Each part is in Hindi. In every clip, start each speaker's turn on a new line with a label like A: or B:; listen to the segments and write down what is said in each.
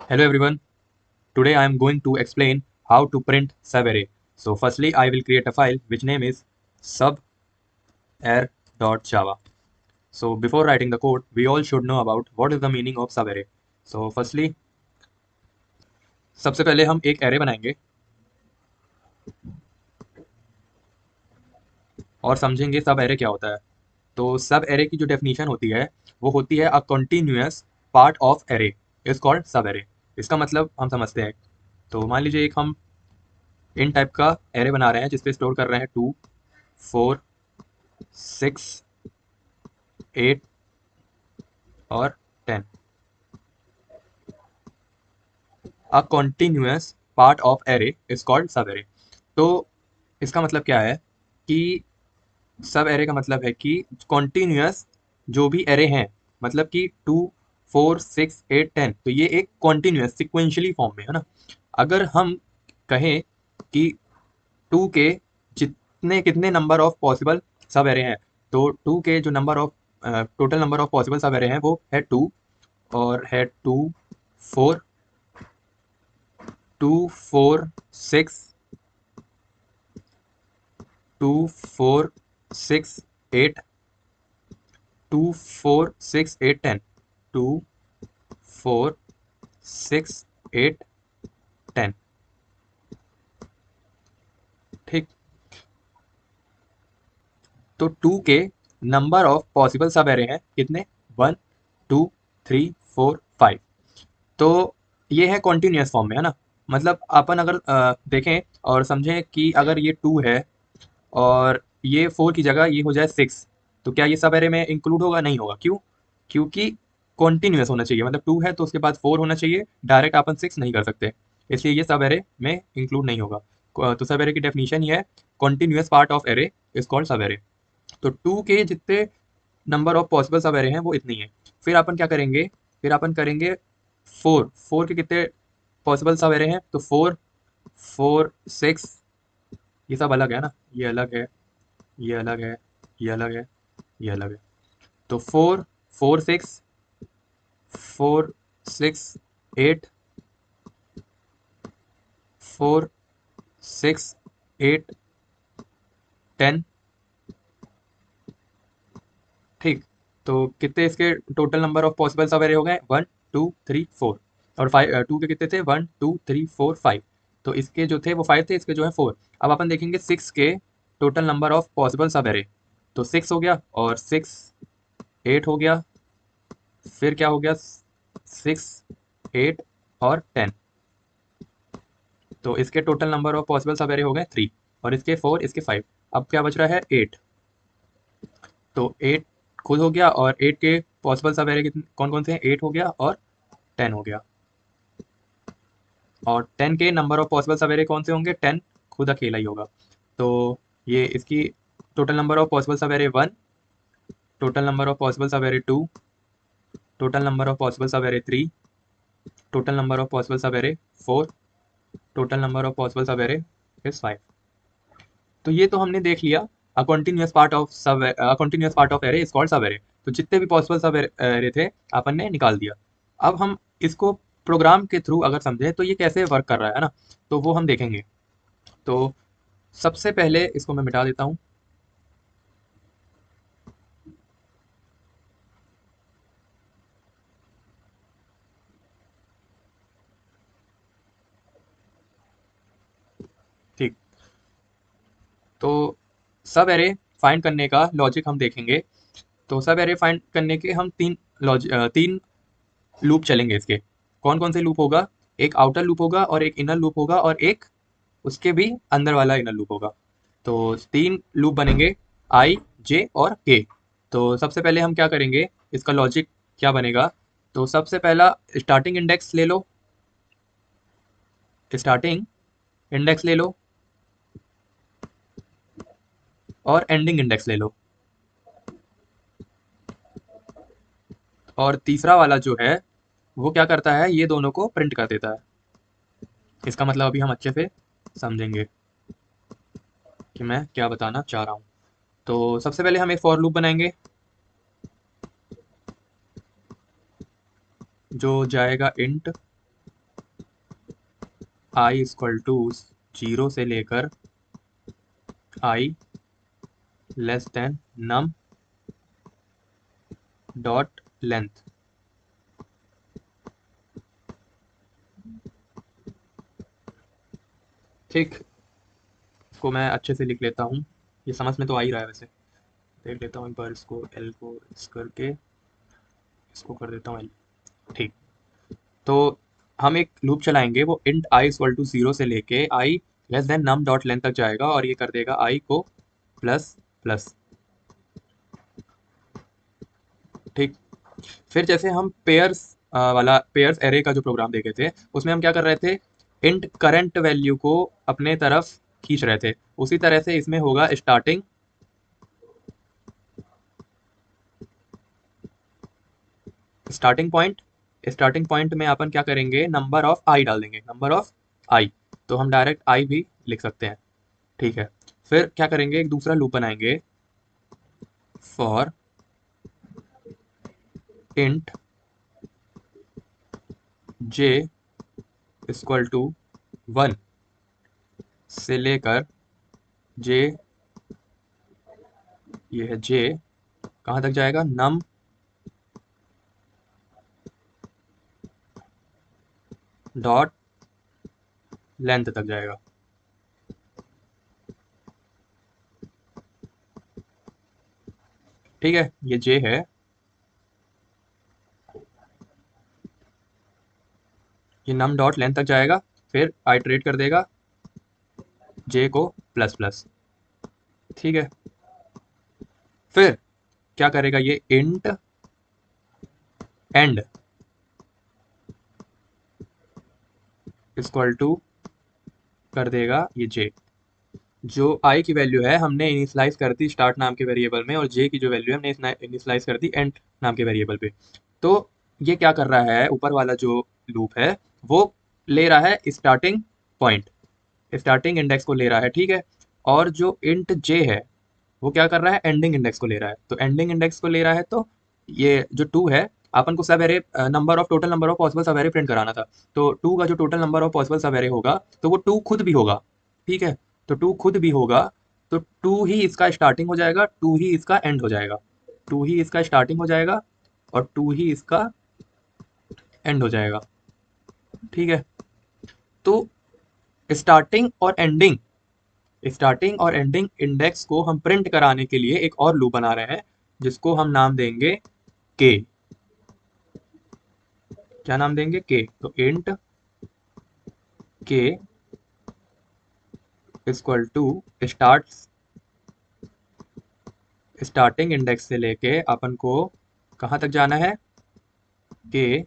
A: Hello everyone. Today I am going to explain how to print subarray. So firstly I will create a file which name is subarray.java. So before writing the code we all should know about what is the meaning of subarray. So firstly सबसे पहले हम एक array बनाएंगे और समझेंगे सब array क्या होता है। तो सब array की जो डेफिनेशन होती है वो होती है a continuous part of array is called सब array। इसका मतलब हम समझते हैं। तो मान लीजिए एक हम इन टाइप का array बना रहे हैं जिसपे स्टोर कर रहे हैं 2 4 6 8 और 10। A continuous part of array is called sub array. तो इसका मतलब क्या है कि सब एरे का मतलब है कि कॉन्टिन्यूअस जो भी एरे हैं, मतलब कि 2 4 6 8 10, तो ये एक कॉन्टिन्यूअस सिक्वेंशियली फॉर्म में है ना। अगर हम कहें कि टू के जितने कितने number of possible sub array हैं, तो टू के जो number of total number of possible sub array हैं वो है 2, और है 2 4 2 4 6 2 4 6 8 2 4 6 8 10 2 4 6 8 10। ठीक। तो टू के number of possible sub array हैं कितने? 1 2 3 4 5। तो ये है कॉन्टिन्यूअस फॉर्म में है ना। मतलब अपन अगर देखें और समझें कि अगर ये 2 है और ये 4 की जगह ये हो जाए 6, तो क्या ये सब एरे में इंक्लूड होगा? नहीं होगा। क्यों? क्योंकि कॉन्टिन्यूअस होना चाहिए। मतलब 2 है तो उसके बाद 4 होना चाहिए, डायरेक्ट अपन 6 नहीं कर सकते, इसलिए ये सब एरे में इंक्लूड नहीं होगा। तो सब एरे की डेफिनेशन ये है, continuous part of array is called sub array. तो 2 के जितने number of possible sub array हैं वो इतनी है। फिर अपन क्या करेंगे? फिर अपन करेंगे 4 के कितने पॉसिबल सब एरे हैं? तो 4 4 6, ये सब अलग है ना, ये अलग है, ये अलग है, ये अलग है, ये अलग है। तो 4 4 6 8 4 6 8 10। ठीक। तो कितने इसके total number of possible sub array हो गए? 1 2 3 4। और 5 2 के कितने थे? 1 2 3 4 5। तो इसके जो थे वो 5 थे, इसके जो है 4। अब अपन देखेंगे 6 के total number of possible sub array. तो 6 हो गया, और 6 8 हो गया, फिर क्या हो गया? 6 8 और 10। तो इसके total number of possible sub array हो गए 3, और इसके 4, इसके 5। अब क्या बच रहा है? 8। तो 8 खुद हो गया, और 8 के पॉसिबल सब एरे कितने कौन कौन से हैं? 8 हो गया और 10 हो गया। और 10 के number of possible sub array कौन से होंगे? 10 खुद अकेला ही होगा। तो ये इसकी total number of possible sub array 1, total number of possible sub array 2, total number of possible sub array 3, total number of possible sub array 4, total number of possible sub array is 5। तो ये तो हमने देख लिया, a continuous part of sub continuous part of array is called sub array. तो जितने भी पॉसिबल सब एरे थे अपन ने निकाल दिया। अब हम इसको प्रोग्राम के थ्रू अगर समझे तो ये कैसे वर्क कर रहा है ना, तो वो हम देखेंगे। तो सबसे पहले इसको मैं मिटा देता हूँ। ठीक। तो सब एरे फाइंड करने का लॉजिक हम देखेंगे। तो सब एरे फाइंड करने के हम तीन लूप चलेंगे इसके। कौन कौन से लूप होगा? एक आउटर लूप होगा, और एक इनर लूप होगा, और एक उसके भी अंदर वाला इनर लूप होगा। तो तीन लूप बनेंगे, आई जे और के। तो सबसे पहले हम क्या करेंगे, इसका लॉजिक क्या बनेगा? तो सबसे पहला स्टार्टिंग इंडेक्स ले लो, स्टार्टिंग इंडेक्स ले लो, और एंडिंग इंडेक्स ले लो। और तीसरा वाला जो है वो क्या करता है? ये दोनों को प्रिंट कर देता है। इसका मतलब अभी हम अच्छे से समझेंगे कि मैं क्या बताना चाह रहा हूँ। तो सबसे पहले हम एक फॉर लूप बनाएंगे जो जाएगा इंट आई इक्वल टू 0 से लेकर I less than num dot length. ठीक, इसको मैं अच्छे से लिख लेता हूँ, ये समझ में तो आ ही रहा है वैसे। देख लेता हूँ एक बार, इसको एल को इस करके इसको कर देता हूँ एल। ठीक, तो हम एक लूप चलाएंगे, वो इंट आई इक्वल टू 0 से लेके I less than num dot length तक जाएगा और ये कर देगा आई को प्लस प्लस। ठीक, फिर जैसे हम पेयर्स वाला पेयर्स एरे का जो प्रोग्राम देखे थे, उसमें हम क्या कर रहे थे, इंट करंट वैल्यू को अपने तरफ खींच रहे थे। उसी तरह से इसमें होगा स्टार्टिंग पॉइंट में अपन क्या करेंगे, नंबर ऑफ आई डाल देंगे, नंबर ऑफ आई। तो हम डायरेक्ट आई भी लिख सकते हैं। ठीक है, फिर क्या करेंगे, एक दूसरा लूप बनाएंगे, for int J equal to 1 से लेकर जे, ये है जे कहाँ तक जाएगा, नम डॉट लेंथ तक जाएगा। ठीक है, ये जे है, ये नम डॉट लेंथ तक जाएगा, फिर आइटरेट कर देगा जे को प्लस प्लस। ठीक है, फिर क्या करेगा, ये इंट एंड इक्वल टू कर देगा ये जे। जो आई की वैल्यू है हमने इनिशलाइज कर दी स्टार्ट नाम के वेरिएबल में, और जे की जो वैल्यू है हमने इनिशलाइज कर दी एंड नाम के वेरिएबल पे। तो ये क्या कर रहा है, ऊपर वाला जो लूप है वो ले रहा है स्टार्टिंग पॉइंट, स्टार्टिंग इंडेक्स को ले रहा है। ठीक है, और जो इंट जे है वो क्या कर रहा है, एंडिंग इंडेक्स को ले रहा है। तो एंडिंग इंडेक्स को ले रहा है, तो ये जो 2 है, अपन को सब array number of total number of possible sub array print कराना था। तो 2 का जो total number of possible sub array होगा, तो वो 2 खुद भी होगा। ठीक है, तो 2 खुद भी होगा, तो 2 ही इसका स्टार्टिंग हो जाएगा, 2 ही इसका एंड हो जाएगा। 2 ही इसका स्टार्टिंग हो जाएगा और 2 ही इसका एंड हो जाएगा। ठीक है, तो स्टार्टिंग और एंडिंग स्टार्टिंग और एंडिंग इंडेक्स को हम प्रिंट कराने के लिए एक और लूप बना रहे हैं, जिसको हम नाम देंगे के। क्या नाम देंगे, के। तो इंट के equal to start starting index से लेके अपन को कहाँ तक जाना है, के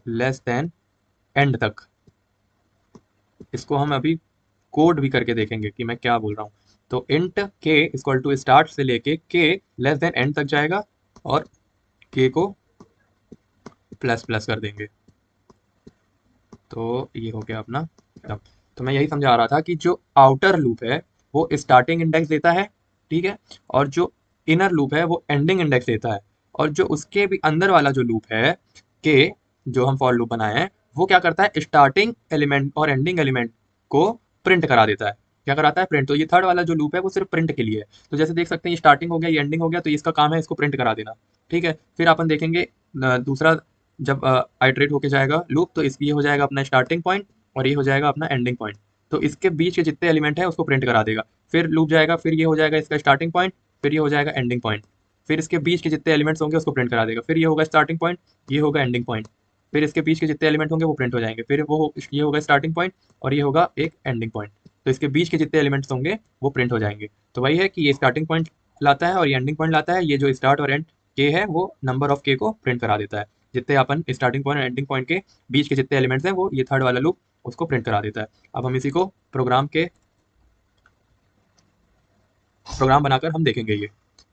A: लेस देन एंड तक। इसको हम अभी कोड भी करके देखेंगे कि मैं क्या बोल रहा हूँ। तो इंट के इक्वल टू स्टार्ट से लेके के लेस देन एंड तक जाएगा और के को प्लस प्लस कर देंगे। तो ये हो गया अपना खत्म। तो मैं यही समझा रहा था कि जो आउटर लूप है वो स्टार्टिंग इंडेक्स देता है, ठीक है, और जो इनर लूप है वो एंडिंग इंडेक्स देता है। और जो उसके भी अंदर वाला जो लूप है के, जो हम फॉर लूप बनाए हैं, वो क्या करता है, स्टार्टिंग एलिमेंट और एंडिंग एलिमेंट को प्रिंट करा देता है। क्या कराता है, प्रिंट। तो ये थर्ड वाला जो लूप है वो सिर्फ प्रिंट के लिए है। तो जैसे देख सकते हैं, ये स्टार्टिंग हो गया, ये एंडिंग हो गया, तो इसका काम है इसको प्रिंट करा देना। ठीक है, फिर अपन देखेंगे दूसरा, जब आइटरेट होके जाएगा लूप, तो इस ये हो जाएगा अपना स्टार्टिंग पॉइंट और ये हो जाएगा अपना एंडिंग पॉइंट। तो इसके बीच के जितने एलिमेंट है उसको प्रिंट करा देगा। फिर लूप जाएगा, फिर ये हो जाएगा इसका स्टार्टिंग पॉइंट, फिर ये हो जाएगा एंडिंग पॉइंट। फिर इसके बीच के जितने एलिमेंट्स होंगे उसको प्रिंट करा देगा। फिर ये होगा स्टार्टिंग पॉइंट, ये होगा एंडिंग पॉइंट। फिर इसके बीच के जितने एलिमेंट होंगे वो प्रिंट हो जाएंगे। फिर ये होगा स्टार्टिंग पॉइंट और ये होगा एक एंडिंग पॉइंट। तो इसके बीच के जितने एलिमेंट्स होंगे वो प्रिंट हो जाएंगे। तो वही है कि ये स्टार्टिंग पॉइंट लाता है और ये एंडिंग पॉइंट लाता है। ये जो स्टार्ट और एंड के है वो नंबर ऑफ के को प्रिंट करा देता है। जितने अपन स्टार्टिंग पॉइंट और एंडिंग पॉइंट के बीच के जितने एलिमेंट्स हैं वो ये थर्ड वाला लूप उसको प्रिंट करा देता है। अब हम इसी को प्रोग्राम बनाकर हम देखेंगे ये।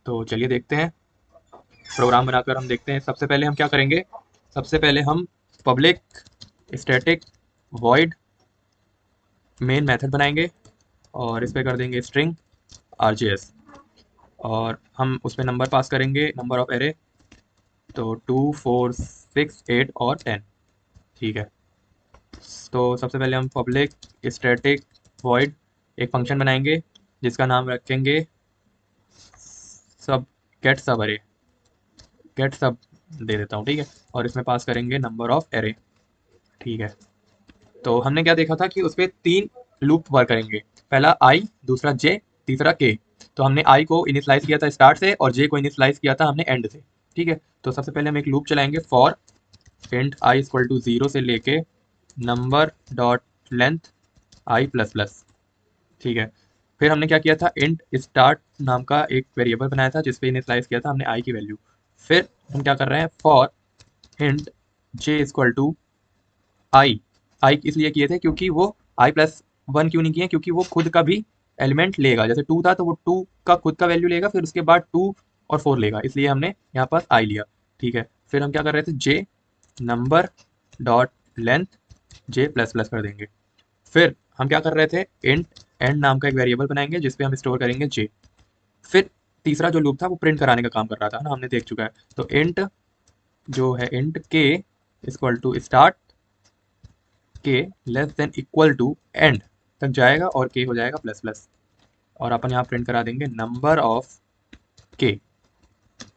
A: तो चलिए देखते हैं, प्रोग्राम बनाकर हम देखते हैं। सबसे पहले हम क्या करेंगे, सबसे पहले हम public static void main method बनाएंगे और इस पे कर देंगे स्ट्रिंग आरजेएस, और हम उस पर नंबर पास करेंगे, नंबर ऑफ एरे। तो 2 4 6 8 और 10। ठीक है, तो सबसे पहले हम पब्लिक स्टैटिक वॉइड एक फंक्शन बनाएंगे जिसका नाम रखेंगे सब गेट सब अरे, गेट सब दे देता हूँ, ठीक है। और इसमें पास करेंगे नंबर ऑफ एरे, ठीक है। तो हमने क्या देखा था कि उस पे 3 लूप वर्क करेंगे, पहला आई, दूसरा जे, तीसरा के। तो हमने आई को इनिशलाइज किया था स्टार्ट से और जे को इनिशलाइज किया था हमने एंड से, ठीक है। तो सबसे पहले हम एक लूप चलाएंगे for int i equal to 0 से लेके number dot length i plus plus, ठीक है। फिर हमने क्या किया था, इंट स्टार्ट नाम का एक वेरिएबल बनाया था जिसपे इनिशलाइज किया था हमने आई की वैल्यू। फिर हम क्या कर रहे हैं, for int J equal to I, I इसलिए किए थे क्योंकि वो आई प्लस वन क्यों नहीं किए, क्योंकि वो खुद का भी एलिमेंट लेगा, जैसे 2 था तो वो 2 का खुद का वैल्यू लेगा, फिर उसके बाद 2 और 4 लेगा, इसलिए हमने यहाँ पास आई लिया, ठीक है। फिर हम क्या कर रहे थे, जे नंबर डॉट लेंथ जे प्लस प्लस कर देंगे। फिर हम क्या कर रहे थे, इंट एंड नाम का एक वेरिएबल बनाएंगे जिसपे हम स्टोर करेंगे जे। फिर तीसरा जो लूप था वो प्रिंट कराने का काम कर रहा था ना, हमने देख चुका है। तो इंट जो है, इंट के इक्वल टू स्टार्ट के less than equal to end तक जाएगा और के हो जाएगा प्लस प्लस। और अपन यहाँ प्रिंट करा देंगे नंबर ऑफ के,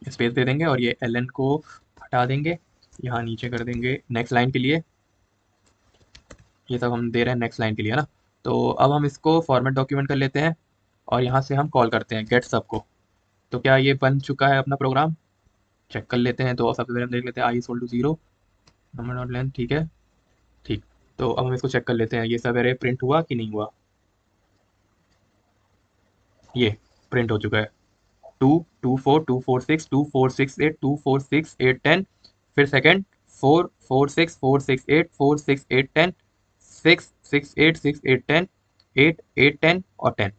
A: स्पेस दे देंगे और ये एल एन को हटा देंगे, यहाँ नीचे कर देंगे नेक्स्ट लाइन के लिए। ये सब हम दे रहे हैं नेक्स्ट लाइन के लिए, है ना। तो अब हम इसको फॉर्मेट डॉक्यूमेंट कर लेते हैं और यहाँ से हम कॉल करते हैं गेट सब को। तो क्या ये बन चुका है अपना प्रोग्राम, चेक कर लेते हैं। तो सबसे पहले हम देख लेते हैं I equal to 0 number dot length, ठीक है, ठीक। तो अब हम इसको चेक कर लेते हैं ये सब एरे प्रिंट हुआ कि नहीं हुआ। ये प्रिंट हो चुका है, 2 2 4 2 4 6 2 4 6 8 2 4 6 8 10। फिर सेकंड 4 4 6 4 6 8 4 6 8 10 6 6 8 6 8 10 8 8 10 और 10।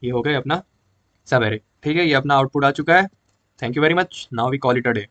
A: ये हो गए अपना सब एरे, ठीक है। ये अपना आउटपुट आ चुका है। Thank you very much, now we call it a day.